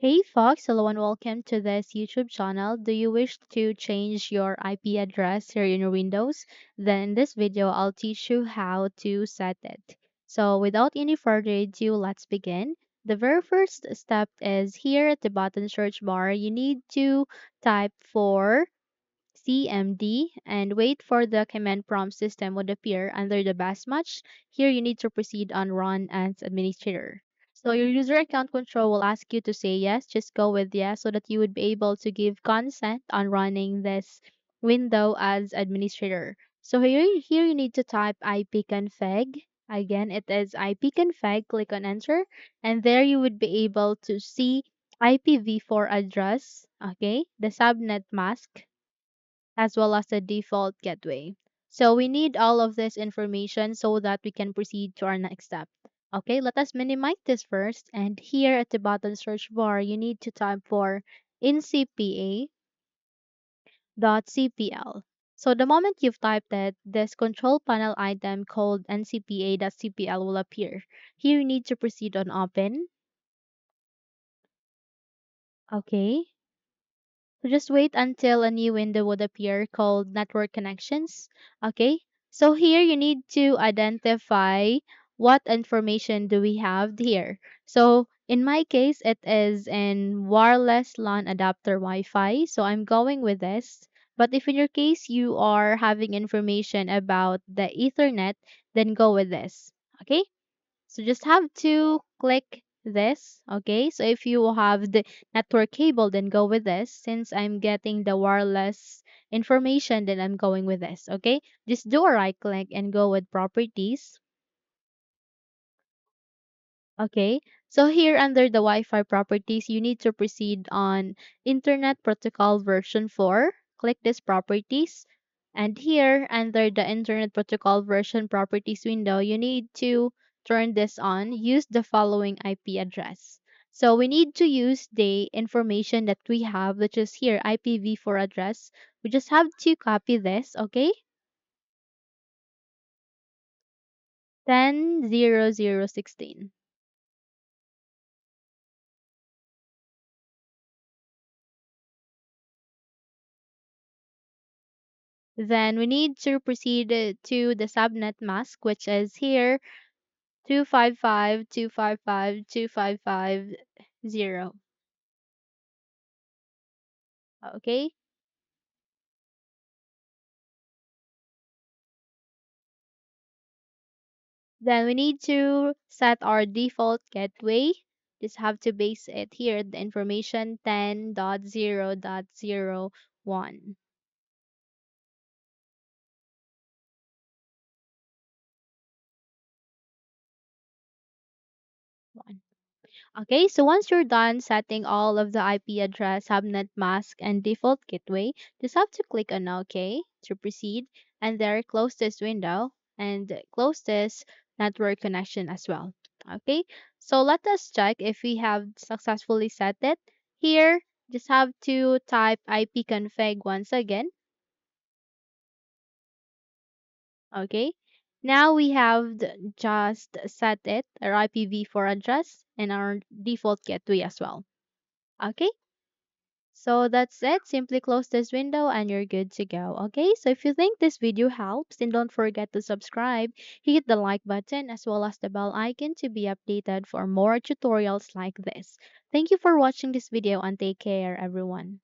Hey folks, hello and welcome to this YouTube channel. Do you wish to change your IP address here in your Windows? Then in this video, I'll teach you how to set it. So without any further ado, let's begin. The very first step is here at the bottom search bar, you need to type for CMD and wait for the command prompt system would appear under the best match. Here you need to proceed on run as administrator. So your user account control will ask you to say yes, just go with yes so that you would be able to give consent on running this window as administrator. So here you need to type ipconfig. Again, it is ipconfig, click on enter, and there you would be able to see IPv4 address, okay, the subnet mask, as well as the default gateway. So we need all of this information so that we can proceed to our next step. Okay, let us minimize this first. And here at the bottom search bar, you need to type for ncpa.cpl. So the moment you've typed it, this control panel item called ncpa.cpl will appear. Here you need to proceed on open. Okay. So just wait until a new window would appear called Network Connections. Okay, so here you need to identify what information do we have here. So in my case, it is in wireless LAN adapter Wi-Fi. So I'm going with this. But if in your case you are having information about the Ethernet, then go with this. Okay. So just have to click this. Okay. So if you have the network cable, then go with this. Since I'm getting the wireless information, then I'm going with this. Okay. Just do a right click and go with properties. Okay, so here under the Wi-Fi properties, you need to proceed on Internet Protocol version 4. Click this properties. And here under the Internet Protocol version properties window, you need to turn this on. Use the following IP address. So we need to use the information that we have, which is here IPv4 address. We just have to copy this, okay? 10.0.0.16. Then we need to proceed to the subnet mask, which is here 255.255.255.0. Okay. Then we need to set our default gateway. Just have to base it here, the information 10.0.0.1. Okay, so once you're done setting all of the IP address, subnet mask, and default gateway, just have to click on OK to proceed, and there close this window and close this network connection as well. Okay, so let us check if we have successfully set it. Here, just have to type ipconfig once again. Okay, now we have just set it, our IPv4 address and our default gateway as well. Okay, so that's it. Simply close this window and you're good to go. Okay, so if you think this video helps, then don't forget to subscribe, hit the like button as well as the bell icon to be updated for more tutorials like this. Thank you for watching this video and take care everyone.